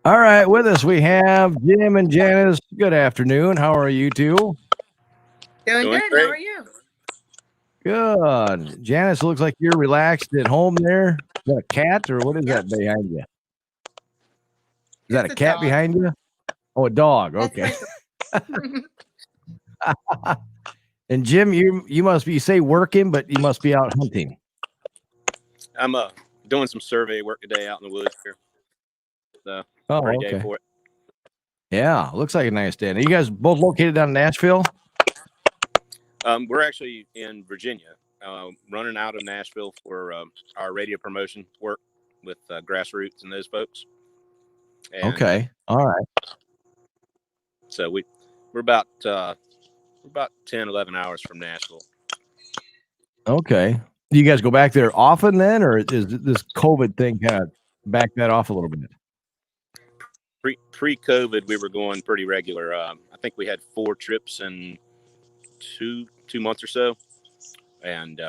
All right, with us we have Jim and Janice. Good afternoon. How are you two? Doing Doing good. How great. are you? Good. Janice, it looks like you're relaxed at home there. Is that a cat or what is Yep. that behind you? Is that It's a a cat dog. behind you? Oh, a dog. That's Okay. my dog. And Jim, you must be, you say working, but you must be out hunting. I'm doing some survey work today out in the woods here. It's a Oh, pretty day okay. for it. Yeah, looks like a nice day. Are you guys both located down in Nashville? We're actually in Virginia, running out of Nashville for our radio promotion work with Grassroots and those folks. And Okay. All right. so we're about 10, 11 hours from Nashville. Okay. Do you guys go back there often then, or is this COVID thing kind of back that off a little bit? Pre-COVID, we were going pretty regular. I think we had 4 trips in two months or so, and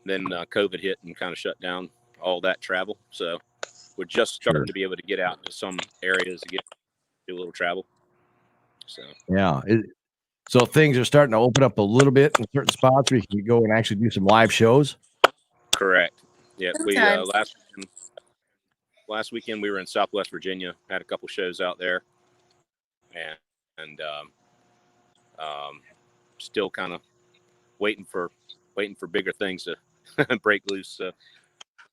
then COVID hit and kind of shut down all that travel. So we're just starting to be able to get out to some areas to do a little travel. So Yeah. So things are starting to open up a little bit in certain spots where you can go and actually do some live shows. correct. Yeah, we Sometimes. last weekend we were in Southwest Virginia, had a couple shows out there, and still kind of waiting for bigger things to break loose. So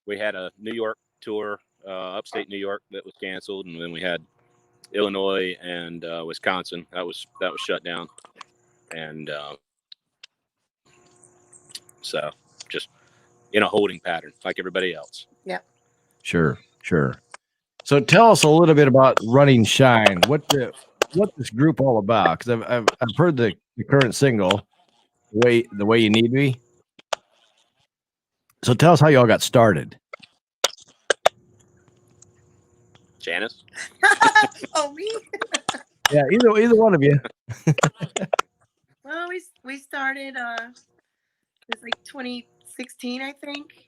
we had a New York tour, upstate New York, that was canceled, and then we had Illinois and Wisconsin that was shut down, and so just in a holding pattern like everybody else. Yep. Sure. So tell us a little bit about Running Shine. What this group all about? Because I've heard the current single, the way you need me. So tell us how you all got started. Janice? Oh, me? Yeah, either one of you. Well, we started. It was like 2016, I think.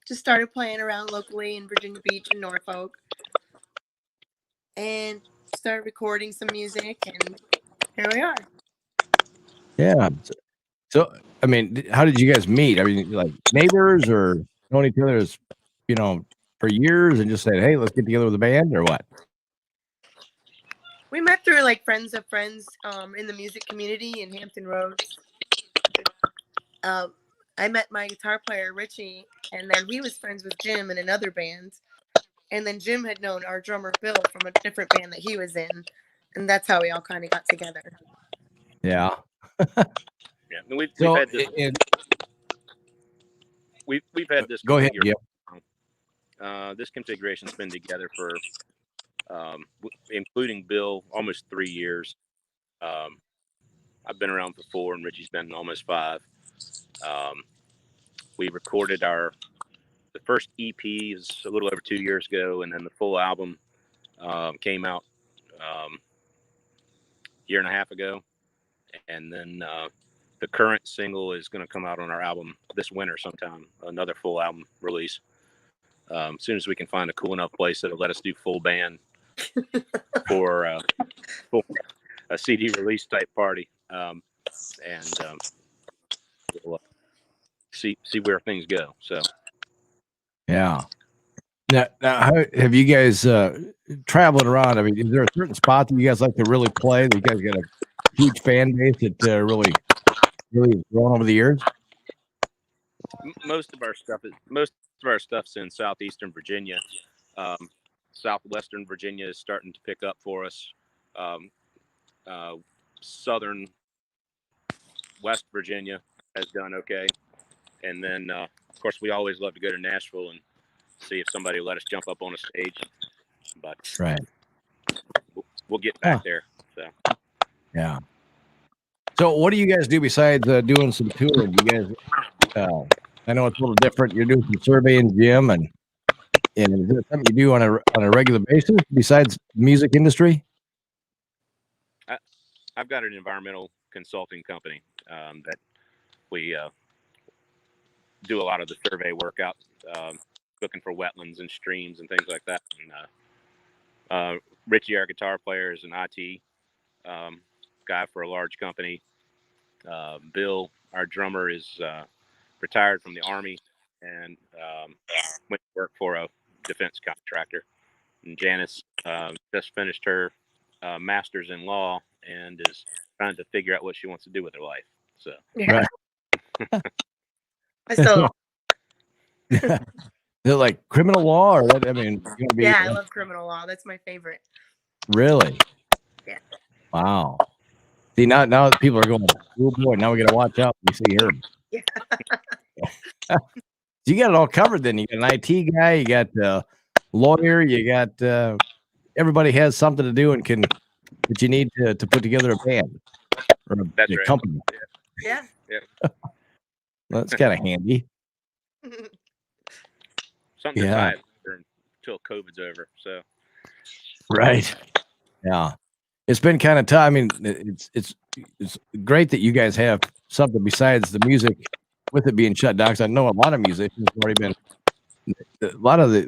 Just started playing around locally in Virginia Beach and Norfolk, and started recording some music, and here we are. Yeah. So I mean, how did you guys meet? I mean, like neighbors or known each other as, for years and just said, "Hey, let's get together with a band," or what? We met through like friends of friends in the music community in Hampton Roads. I met my guitar player Richie, and then he was friends with Jim in another band, and then Jim had known our drummer Bill from a different band that he was in, and that's how we all kind of got together. Yeah. Yeah, and we've So had this. We've had this. Go ahead. This configuration's been together for, including Bill, almost 3 years. I've been around for 4, and Richie's been almost 5. We recorded the first EP is a little over 2 years ago, and then the full album came out year and a half ago, and then the current single is going to come out on our album this winter sometime. Another full album release. As soon as we can find a cool enough place that'll let us do full band for a CD release type party, and we'll see where things go. So Yeah. Now how have you guys traveling around? I mean, is there a certain spot that you guys like to really play? That you guys got a huge fan base that really grown over the years? most of our stuff's in southeastern Virginia. Southwestern Virginia is starting to pick up for us. Um, Southern West Virginia has done okay, and then of course we always love to go to Nashville and see if somebody will let us jump up on a stage. But Right. we'll get back there. So Yeah. So what do you guys do besides doing some touring? You guys, I know it's a little different. You're doing some surveying, Jim, and is it something you do on a regular basis besides music industry? I've got an environmental consulting company that we do a lot of the survey work out looking for wetlands and streams and things like that. And Richie, our guitar player, is an IT guy for a large company. Bill, our drummer, is retired from the Army and went to work for a defense contractor. And Janice just finished her master's in law and is trying to figure out what she wants to do with her life. So, Yeah. Right. I still, They're like criminal law, or what? I mean, you're gonna be yeah, I love criminal law. That's my favorite. really. Yeah. Wow. See, now people are going, oh boy, now we got to watch out. You see her. Yeah. You got it all covered. Then you got an IT guy, you got a lawyer, you got everybody has something to do and that you need to put together a band or that's a right. company. Yeah. Yeah. Well, that's kind of handy. Something to Yeah. buy until COVID's over. So, Right. Yeah. It's been kind of tough. I mean, it's great that you guys have something besides the music with it being shut down. Because I know a lot of musicians have already been. A lot of the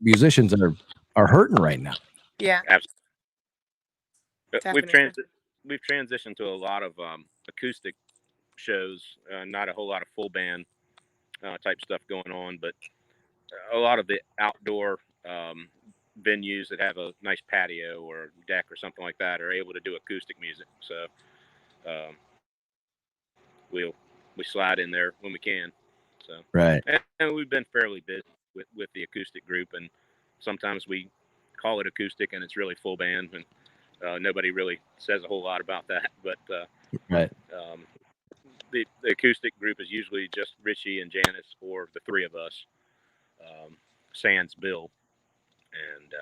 musicians are hurting right now. Yeah. absolutely. Definitely. We've transitioned to a lot of acoustic shows, not a whole lot of full band type stuff going on, but a lot of the outdoor venues that have a nice patio or deck or something like that are able to do acoustic music. So we slide in there when we can. So Right. and we've been fairly busy with the acoustic group, and sometimes we call it acoustic and it's really full band, and nobody really says a whole lot about that. But Right. the acoustic group is usually just Richie and Janice, or the three of us, sans Bill, and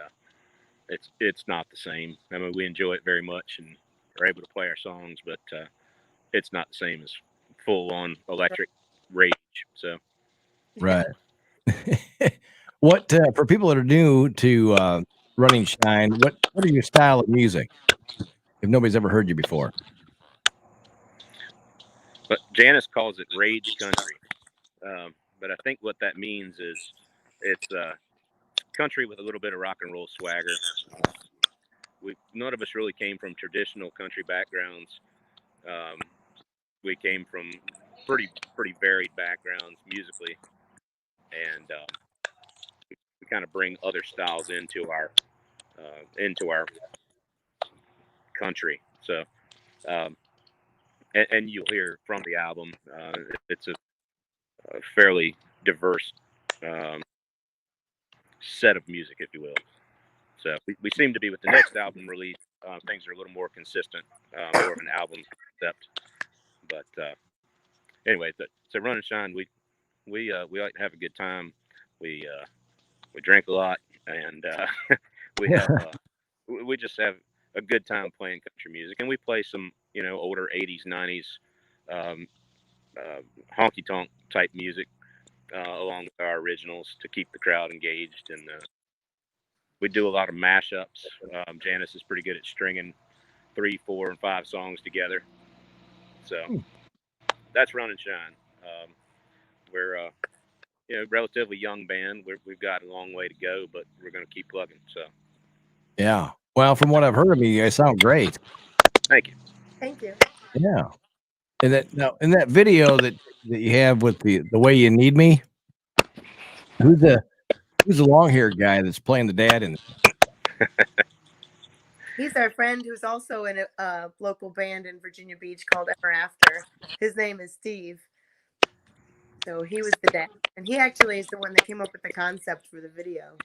it's not the same. I mean, we enjoy it very much and are able to play our songs, but it's not the same as full on electric rage. So Right. What for people that are new to Running Shine? What are your style of music? If nobody's ever heard you before. but Janice calls it rage country. But I think what that means is it's country with a little bit of rock and roll swagger. None of us really came from traditional country backgrounds. We came from pretty varied backgrounds musically, and we kind of bring other styles into our country. So, and you'll hear from the album, it's a fairly diverse set of music, if you will. So we seem to be with the next album release. Things are a little more consistent, more of an album concept. But anyway, so Runnin Shine, we like to have a good time. We drink a lot, and we just have a good time playing country music, and we play some older 80s 90s honky tonk type music along with our originals to keep the crowd engaged. And we do a lot of mashups. Janice is pretty good at stringing 3, 4, and 5 songs together. So that's Runnin Shine. We're a relatively young band. We've got a long way to go, but we're going to keep plugging. So Yeah. Well, from what I've heard of you guys sound great. thank you. Thank you. Yeah. And in that video that you have with the way you need me, who's the long haired guy that's playing the dad in it? He's our friend who's also in a local band in Virginia Beach called Ever After. His name is Steve. So he was the dad. And he actually is the one that came up with the concept for the video.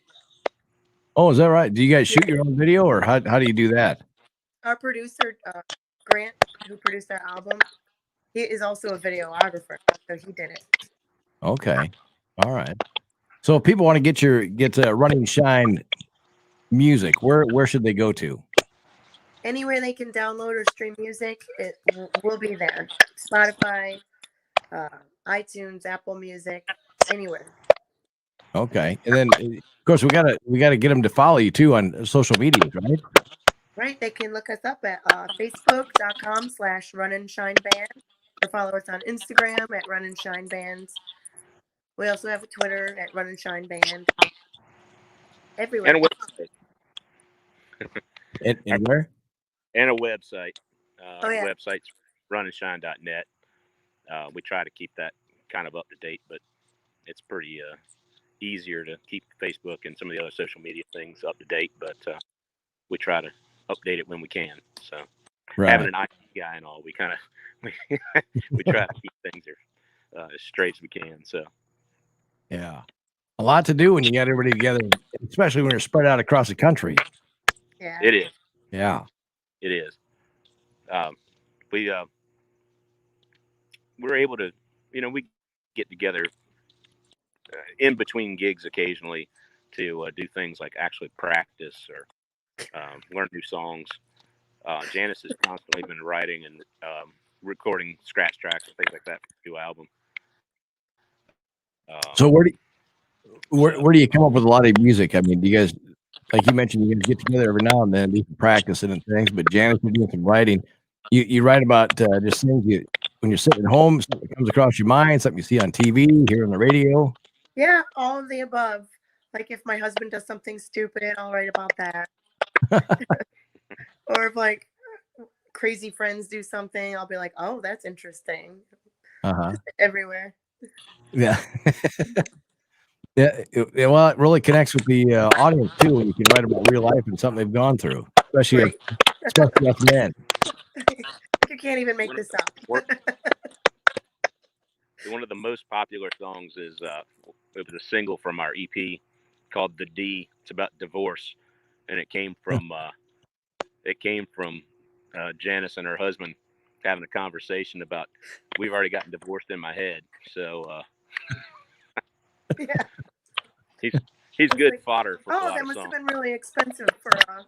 Oh, is that right? Do you guys shoot your own video, or how do you do that? Our producer, Grant, who produced our album, he is also a videographer. So he did it. Okay. All right. So if people want to get Running Shine music, where should they go to? Anywhere they can download or stream music, it will be there. Spotify, iTunes, Apple Music, anywhere. Okay. And then of course we gotta get them to follow you too on social media, right? Right. They can look us up at facebook.com/Runnin Shine Band, or follow us on Instagram at Runnin Shine Bands, We also have a Twitter at Runnin Shine Band. Everywhere. And a website. And where? And a website. Oh, yeah. Website's runninshine.net. We try to keep that kind of up to date, but it's pretty easier to keep Facebook and some of the other social media things up to date. But we try to update it when we can. So having an IT guy and all, we kind of we try to keep things as straight as we can. So yeah, a lot to do when you got everybody together, especially when you're spread out across the country. Yeah. it is. Yeah. It is. We're able to, we get together in between gigs occasionally to do things like actually practice or learn new songs. Janice has constantly been writing and recording scratch tracks and things like that for the new album. So where do you come up with a lot of music? I mean, do you guys, like you mentioned, you guys get together every now and then, do some practicing and things, but Janice, you're doing some writing. You write about just things when you're sitting at home, something that comes across your mind, something you see on TV, hear on the radio. Yeah, all of the above. Like if my husband does something stupid, I'll write about that. Or if like crazy friends do something, I'll be like, oh, that's interesting. Just everywhere. Yeah. Yeah. Well, it really connects with the audience too when you can write about real life and something they've gone through, especially us men. You can't even make this up. One of the most popular songs is it was a single from our EP called "The D." It's about divorce, and it came from Janice and her husband having a conversation about we've already gotten divorced in my head, so Yeah. he's good fodder for a lot that of must songs. have been really expensive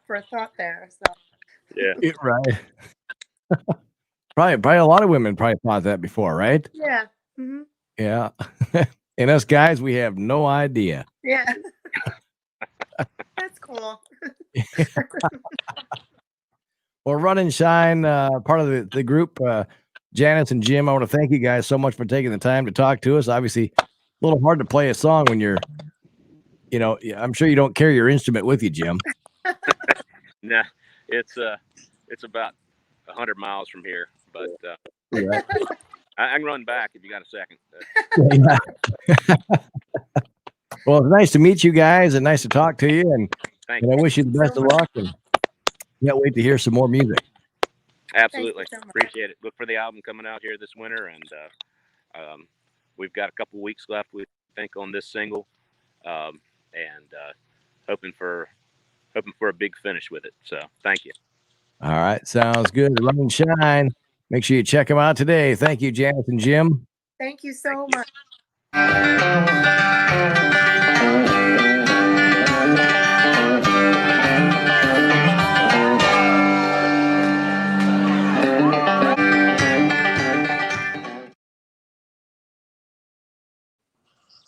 for a thought there. So Yeah, Right. Probably a lot of women probably thought that before, right? yeah. Mm-hmm. Yeah. And us guys, we have no idea. Yeah. That's cool. Well, Runnin Shine, part of the group, Janice and Jim, I want to thank you guys so much for taking the time to talk to us. Obviously, a little hard to play a song when you're, I'm sure you don't carry your instrument with you, Jim. nah, it's about 100 miles from here, but Right. I can run back if you got a second. Well, it's nice to meet you guys and nice to talk to you, and I wish you the best of luck, and can't wait to hear some more music. Absolutely. So Appreciate it. Look for the album coming out here this winter, and we've got a couple weeks left, we think, on this single, and hoping for a big finish with it. So thank you. All right, sounds good. Runnin Shine. Make sure you check them out today. Thank you, Janice and Jim. Thank you so much.